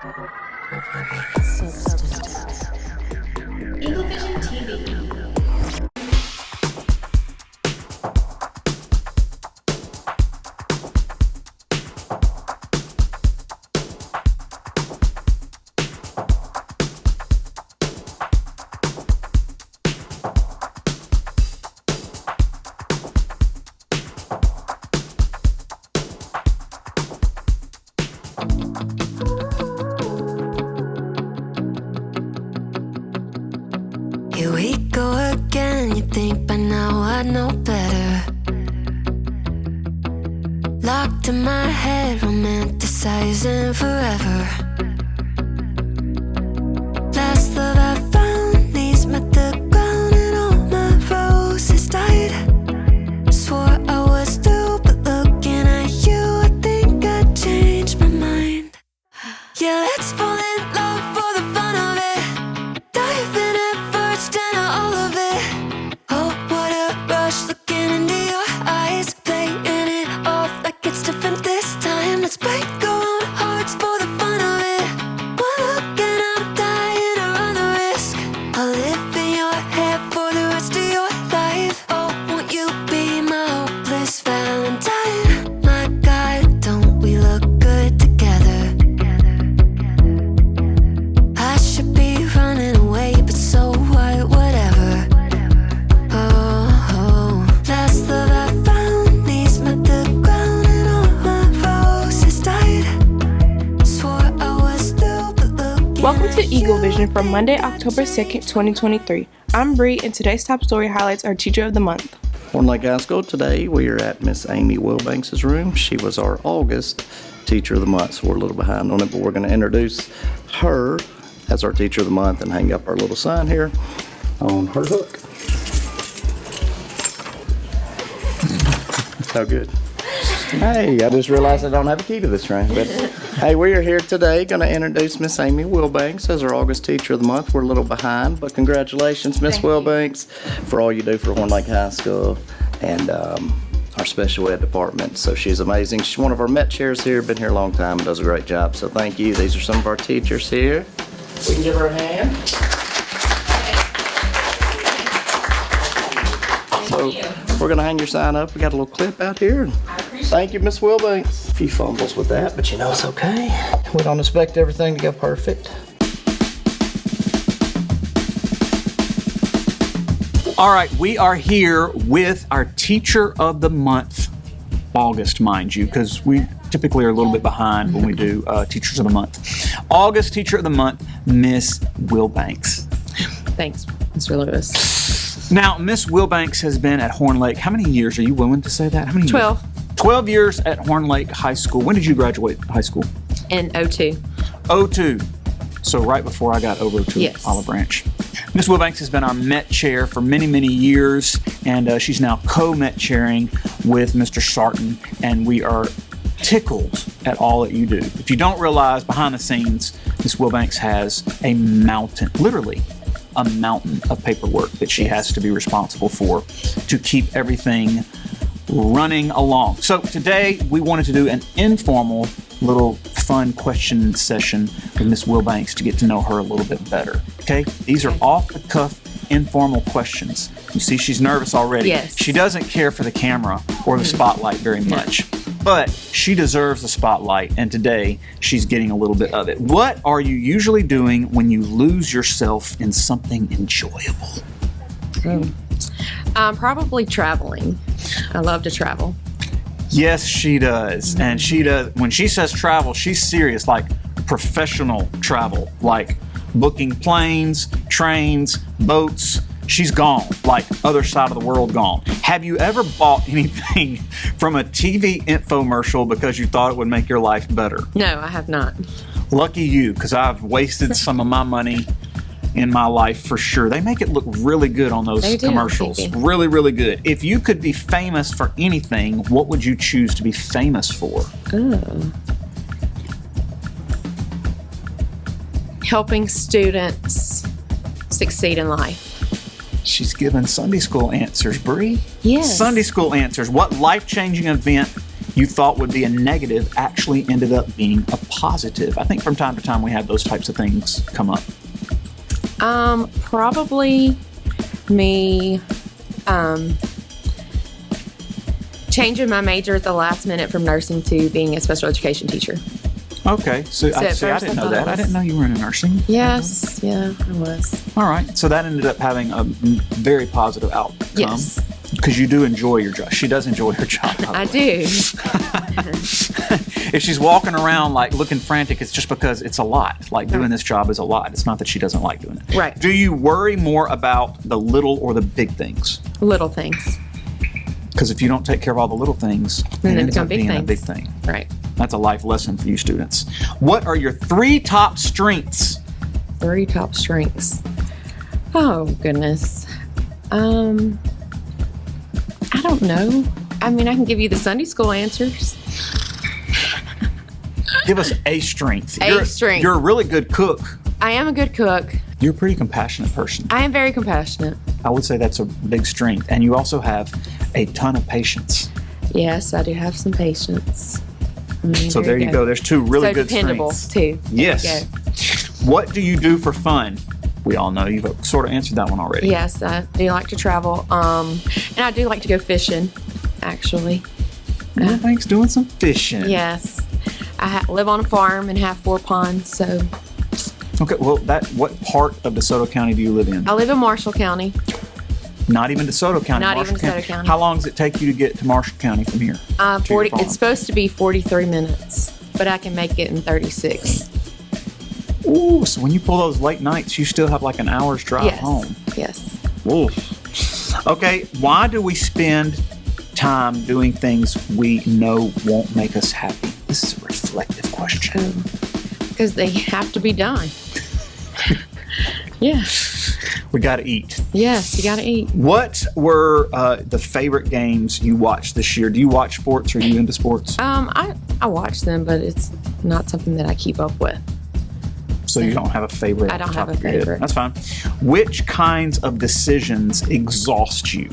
Eagle Vision TV. Here we go again, you think by now I'd know better. Locked in my head, romanticizing forever. Last love I found, knees met the ground and all my roses died. Swore I was through, but looking at you, I think I changed my mind. Yeah, let's fall in love for the fun of it. Dive in at first and all of it. Oh, what a rush looking into your eyes. Playing it off like it's different this time. Let's break our own hearts for the fun of it. One look and I'm dying to run the risk. I'll live in your head for the rest of your life. Oh, won't you be my hopeless Valentine? My God, don't we look good together? I should be running away, but so what, whatever. Oh, last love I found, knees met the ground and all my roses died. Swore I was through, but looking Welcome to at Eagle you, Vision from Monday, October 2nd, 2023. I'm Bree, and today's top story highlights our Teacher of the Month. Horn Lake High School, today we are at Miss Amy Wilbanks' room. She was our August Teacher of the Month, so we're a little behind on it, but we're going to introduce her as our Teacher of the Month and hang up our little sign here on her hook. So good. Hey, I just realized I don't have a key to this room, but hey, we are here today going to introduce Miss Amy Wilbanks as our August Teacher of the Month. We're a little behind, but congratulations, Miss Wilbanks, for all you do for Horn Lake High School and our special ed department. So she's amazing. She's one of our Met chairs here, been here a long time, and does a great job. So thank you. These are some of our teachers here. We can give her a hand. So we're going to hang your sign up. We got a little clip out here. Thank you, Miss Wilbanks. A few fumbles with that, but you know it's okay. We don't expect everything to go perfect. All right, we are here with our Teacher of the Month, August, mind you, because we typically are a little bit behind when we do Teachers of the Month. August Teacher of the Month, Miss Wilbanks. Thanks, Mr. Lewis. Now, Miss Wilbanks has been at Horn Lake. How many years? Are you willing to say that? How many 12. years? 12 years at Horn Lake High School. When did you graduate high school? In 02. 02. So right before I got over to Yes. Olive Branch. Miss Wilbanks has been our Met Chair for many, many years, and she's now co-Met Chairing with Mr. Sarton, and we are tickled at all that you do. If you don't realize, behind the scenes, Miss Wilbanks has a mountain, literally a mountain of paperwork that she has to be responsible for to keep everything running along. So today we wanted to do an informal little fun question session with Miss Wilbanks to get to know her a little bit better. Okay? These are off the cuff informal questions. You see she's nervous already. Yes. She doesn't care for the camera or the spotlight very much. But she deserves the spotlight, and today she's getting a little bit of it. What are you usually doing when you lose yourself in something enjoyable? Probably traveling. I love to travel. Yes, she does. And she does. When she says travel, she's serious, like professional travel, like booking planes, trains, boats. She's gone, like other side of the world gone. Have you ever bought anything from a TV infomercial because you thought it would make your life better? No, I have not. Lucky you, because I've wasted some of my money in my life for sure. They make it look really good on those They do, commercials. thank you. Really, really good. If you could be famous for anything, what would you choose to be famous for? Helping students succeed in life. She's given Sunday school answers, Bree. Yes. Sunday school answers. What life-changing event you thought would be a negative actually ended up being a positive? I think from time to time we have those types of things come up. Probably me changing my major at the last minute from nursing to being a special education teacher. Okay, so at I first didn't know thought that. I didn't know you were in nursing. Yes, yeah, I was. All right, so that ended up having a very positive outcome. Yes. Because you do enjoy your job. She does enjoy her job. I do. If she's walking around like looking frantic, it's just because it's a lot. Like doing this job is a lot. It's not that she doesn't like doing it. Right. Do you worry more about the little or the big things? Little things. Because if you don't take care of all the little things, Then it they ends become up big being a things. big thing. Right. That's a life lesson for you students. What are your 3 top strengths? 3 top strengths. Oh, goodness. I don't know. I mean, I can give you the Sunday school answers. Give us a strength. Strength. You're a really good cook. I am a good cook. You're a pretty compassionate person. I am very compassionate. I would say that's a big strength. And you also have a ton of patience. Yes, I do have some patience. So there you go. There's 2 really So good dependable, strengths. too. Yes. There you What do you do for fun? We all know you've sort of answered that one already. Yes, I do like to travel. And I do like to go fishing, actually. Wilbanks doing some fishing. Yes. I live on a farm and have 4 ponds, so Okay, well, what part of DeSoto County do you live in? I live in Marshall County. Not even DeSoto County. Not Marshall even DeSoto County. How long does it take you to get to Marshall County from here? To your 40. farm? It's supposed to be 43 minutes, but I can make it in 36. Ooh, so when you pull those late nights, you still have like an hour's drive Yes. home. Yes. Ooh. Okay, why do we spend time doing things we know won't make us happy? This is a reflective question. Because they have to be done. Yeah. We got to eat. Yes, you got to eat. What were the favorite games you watched this year? Do you watch sports? Are you into sports? I watch them, but it's not something that I keep up with. So you don't have a favorite? I don't off the have top a of your head. favorite. That's fine. Which kinds of decisions exhaust you?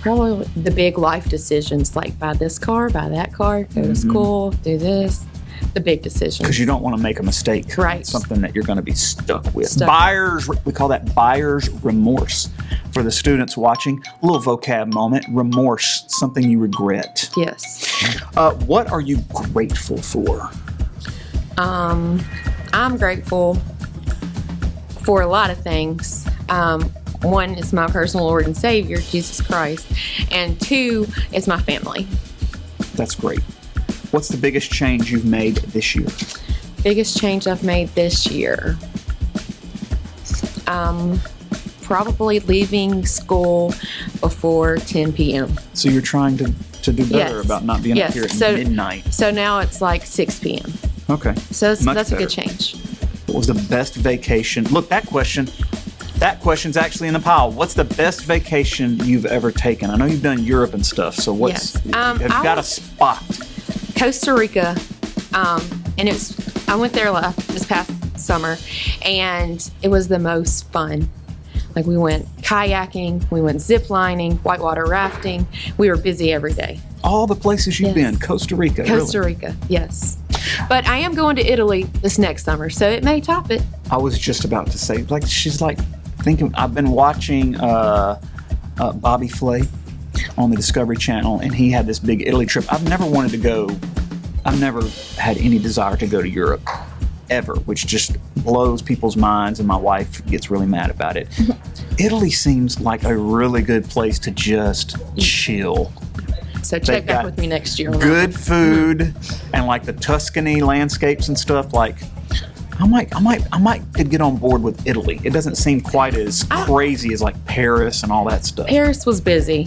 Probably the big life decisions, like buy this car, buy that car, go to school, do this. The big decisions. Because you don't want to make a mistake. Right. It's something that you're going to be stuck with. Stuck. We call that buyer's remorse. For the students watching, a little vocab moment. Remorse, something you regret. Yes. What are you grateful for? I'm grateful for a lot of things. One is my personal Lord and Savior, Jesus Christ. And 2 is my family. That's great. What's the biggest change you've made this year? Biggest change I've made this year. Probably leaving school before 10 p.m. So you're trying to do better Yes. about not being Yes. up here at So- midnight. So now it's like 6 p.m. Okay. So Much that's a good better. change. What was the best vacation? Look, that question's actually in the pile. What's the best vacation you've ever taken? I know you've done Europe and stuff, so what's, Yes. have you got a spot? Costa Rica, and I went there this past summer, and it was the most fun. Like we went kayaking, we went zip lining, whitewater rafting. We were busy every day. All the places you've Yes. been, Costa Rica. Costa really? Rica, yes. But I am going to Italy this next summer, so it may top it. I was just about to say, like, she's like thinking. I've been watching Bobby Flay on the Discovery Channel, and he had this big Italy trip. I've never wanted to go. I've never had any desire to go to Europe ever, which just blows people's minds, and my wife gets really mad about it. Italy seems like a really good place to just chill. So They've check back got with me next year. on that. Good food and like the Tuscany landscapes and stuff. Like, I might could get on board with Italy. It doesn't seem quite as crazy as like Paris and all that stuff. Paris was busy,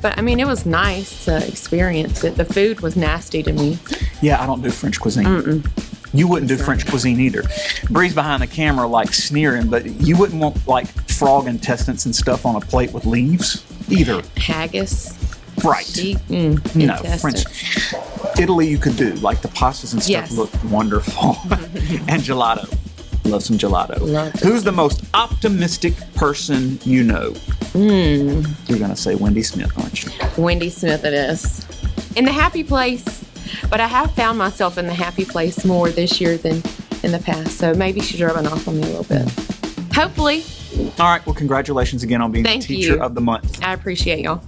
but I mean, it was nice to experience it. The food was nasty to me. Yeah, I don't do French cuisine. You wouldn't do French cuisine either. Bree's behind the camera like sneering, but you wouldn't want like frog intestines and stuff on a plate with leaves either. Haggis. Right. No, intestines. French. Italy you could do. Like the pastas and stuff Yes. look wonderful. And gelato. Love some gelato. Love Who's the most optimistic person you know? You're going to say Wendy Smith, aren't you? Wendy Smith it is. In the happy place, but I have found myself in the happy place more this year than in the past, so maybe she's rubbing off on me a little bit. Hopefully. All right. Well, congratulations again on being Thank Teacher you. of the Month. I appreciate y'all.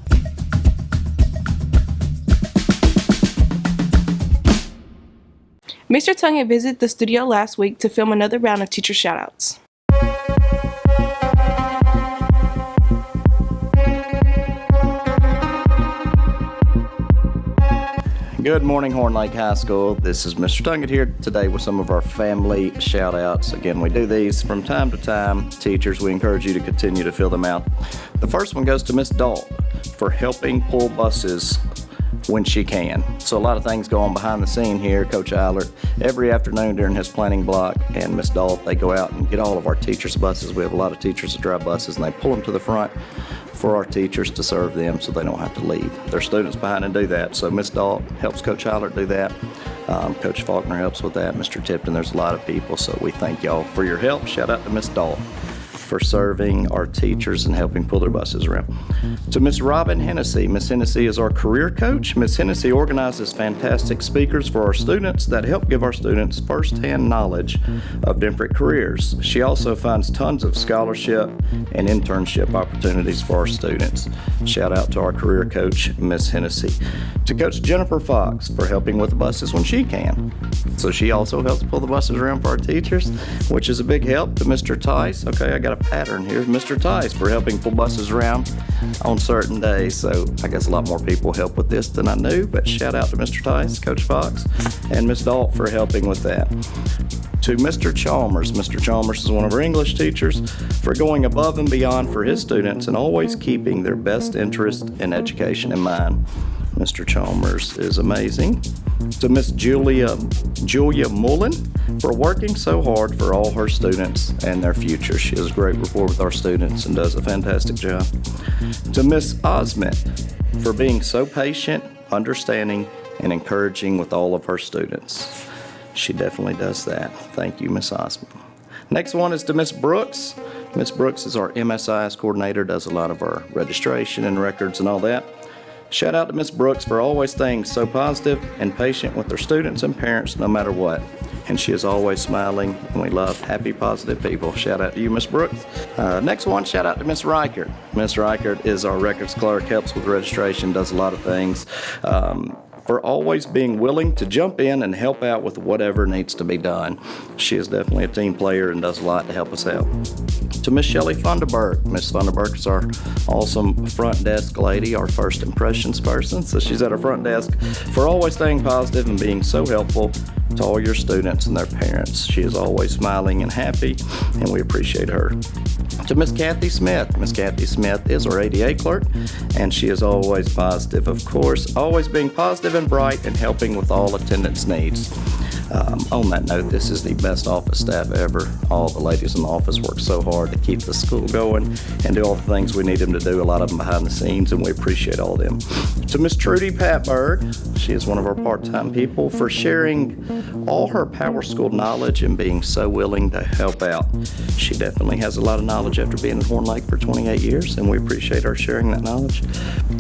Mr. Tongue had visited the studio last week to film another round of teacher shoutouts. Good morning, Horn Lake High School. This is Mr. Duncan here today with some of our family shout-outs. Again, we do these from time to time. Teachers, we encourage you to continue to fill them out. The first one goes to Miss Dalt for helping pull buses when she can. So a lot of things go on behind the scene here. Coach Eilert, every afternoon during his planning block, and Miss Dalt, they go out and get all of our teachers' buses. We have a lot of teachers that drive buses, and they pull them to the front for our teachers to serve them so they don't have to leave their students behind and do that. So Miss Dalt helps Coach Eilert do that. Coach Faulkner helps with that. Mr. Tipton, there's a lot of people, so we thank y'all for your help. Shout out to Miss Dalt for serving our teachers and helping pull their buses around. To Miss Robin Hennessy. Miss Hennessy is our career coach. Miss Hennessy organizes fantastic speakers for our students that help give our students firsthand knowledge of different careers. She also finds tons of scholarship and internship opportunities for our students. Shout out to our career coach, Miss Hennessy. To Coach Jennifer Fox for helping with the buses when she can. So she also helps pull the buses around for our teachers, which is a big help. To Mr. Tice. Okay, I got a pattern here. Mr. Tice for helping pull buses around on certain days. So I guess a lot more people help with this than I knew, but shout out to Mr. Tice, Coach Fox, and Miss Dalt for helping with that. To Mr. Chalmers. Mr. Chalmers is one of our English teachers for going above and beyond for his students and always keeping their best interest in education in mind. Mr. Chalmers is amazing. To Miss Julia Mullen for working so hard for all her students and their future. She has a great rapport with our students and does a fantastic job. To Miss Osment for being so patient, understanding, and encouraging with all of her students. She definitely does that. Thank you, Miss Osment. Next one is to Miss Brooks. Miss Brooks is our MSIS coordinator, does a lot of our registration and records and all that. Shout out to Miss Brooks for always staying so positive and patient with her students and parents no matter what. And she is always smiling, and we love happy, positive people. Shout out to you, Miss Brooks. Next one, shout out to Miss Reichert. Miss Reichert is our records clerk, helps with registration, does a lot of things. For always being willing to jump in and help out with whatever needs to be done. She is definitely a team player and does a lot to help us out. To Miss Shelley Funderburk. Miss Funderburk is our awesome front desk lady, our first impressions person. So she's at our front desk for always staying positive and being so helpful to all your students and their parents. She is always smiling and happy, and we appreciate her. To Miss Kathy Smith. Miss Kathy Smith is our ADA clerk, and she is always positive, of course, always being positive and bright and helping with all attendance needs. On that note, this is the best office staff ever. All the ladies in the office work so hard to keep the school going and do all the things we need them to do, a lot of them behind the scenes, and we appreciate all of them. To Miss Trudy Patberg, she is one of our part-time people, for sharing all her Power School knowledge and being so willing to help out. She definitely has a lot of knowledge after being in Horn Lake for 28 years, and we appreciate her sharing that knowledge.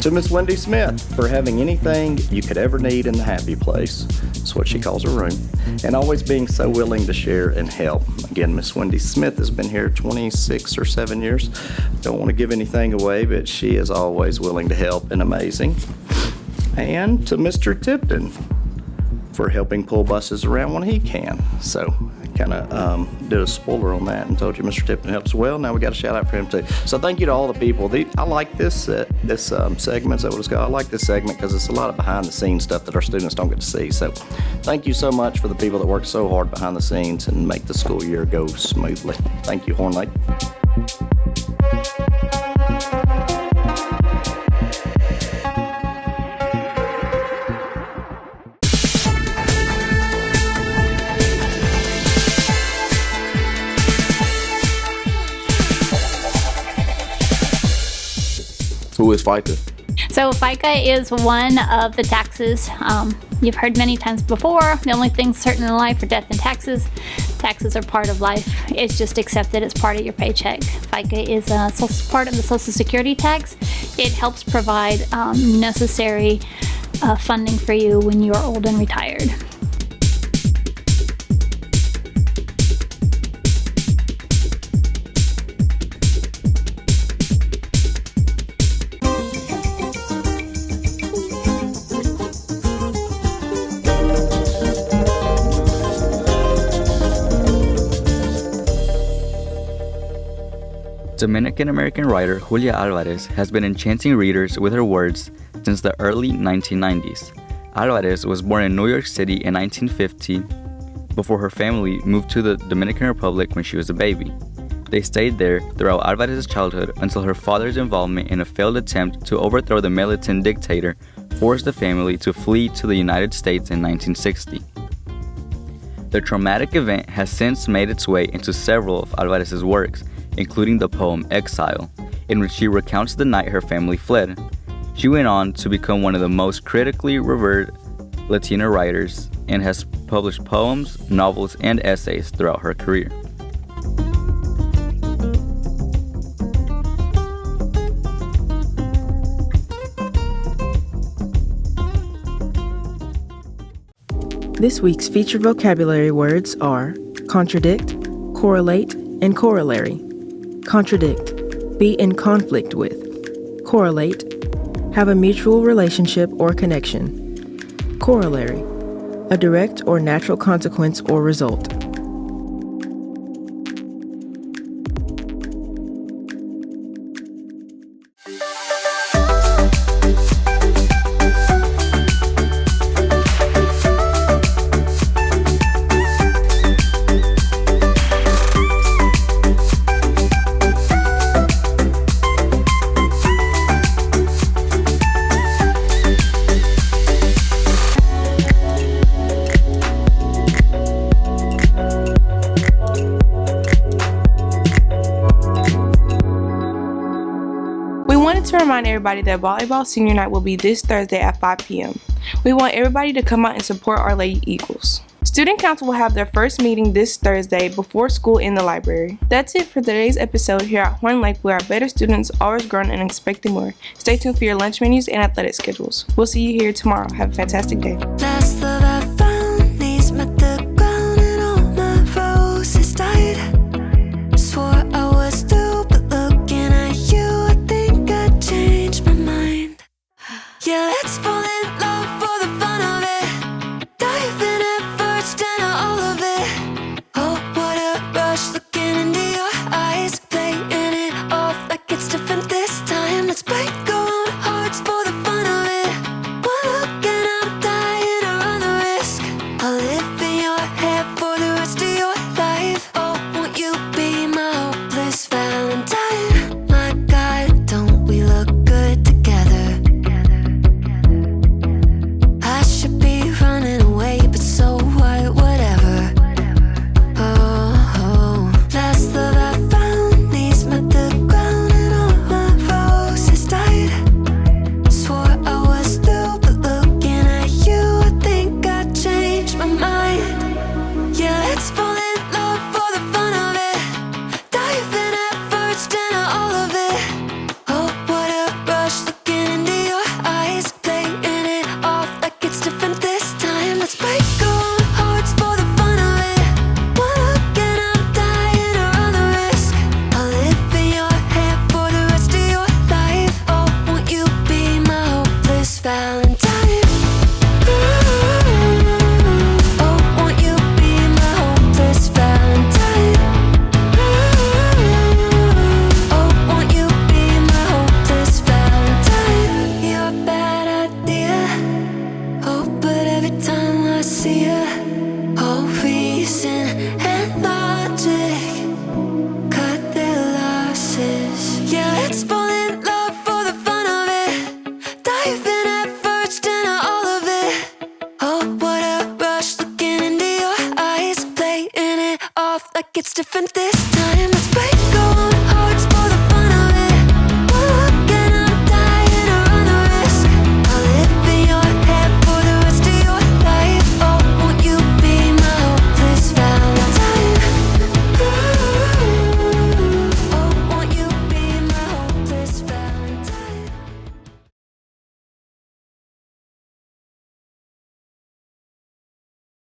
To Miss Wendy Smith, for having anything you could ever need in the happy place. That's what she calls her room. And always being so willing to share and help. Again, Miss Wendy Smith has been here 26 or 7 years. Don't want to give anything away, but she is always willing to help and amazing. And to Mr. Tipton for helping pull buses around when he can. So I kind of did a spoiler on that and told you Mr. Tipton helps well. Now we got a shout out for him too. So thank you to all the people. I like this segment. Is that what it's called? I like this segment because it's a lot of behind the scenes stuff that our students don't get to see. So thank you so much for the people that work so hard behind the scenes and make the school year go smoothly. Thank you, Horn Lake. Who is FICA? So FICA is one of the taxes you've heard many times before. The only things certain in life are death and taxes. Taxes are part of life. It's just accepted as part of your paycheck. FICA is part of the Social Security tax. It helps provide necessary funding for you when you're old and retired. Dominican-American writer Julia Alvarez has been enchanting readers with her words since the early 1990s. Alvarez was born in New York City in 1950 before her family moved to the Dominican Republic when she was a baby. They stayed there throughout Alvarez's childhood until her father's involvement in a failed attempt to overthrow the militant dictator forced the family to flee to the United States in 1960. The traumatic event has since made its way into several of Alvarez's works, including the poem Exile, in which she recounts the night her family fled. She went on to become one of the most critically revered Latina writers and has published poems, novels, and essays throughout her career. This week's feature vocabulary words are contradict, correlate, and corollary. Contradict, be in conflict with. Correlate, have a mutual relationship or connection. Corollary, a direct or natural consequence or result. To remind everybody that volleyball senior night will be this Thursday at 5 p.m. We want everybody to come out and support our Lady Eagles. Student Council will have their first meeting this Thursday before school in the library. That's it for today's episode here at Horn Lake, where our better students always grown and expecting more. Stay tuned for your lunch menus and athletic schedules. We'll see you here tomorrow. Have a fantastic day. Last love I found, knees met the ground and all my roses died. Swore I was through, but looking at you, I think I changed my mind. Yeah, let's fall in love for the fun of it. Dive in at first and all of it. Oh, what a rush looking into your eyes, playing it off like it's different this time. Let's break our own hearts for the fun of it. One look and I'm dying to run the risk. I'll live in your head for the rest of your life. Oh, won't you be my hopeless Valentine? My God, don't we look good together? I should be running away, but so what, whatever. Oh, last love I found, knees met the ground and all my roses died. Swore I was through, but looking at you, I think I changed my mind. Yeah, let's fall in love for the fun of it. Dive in at first and all of it.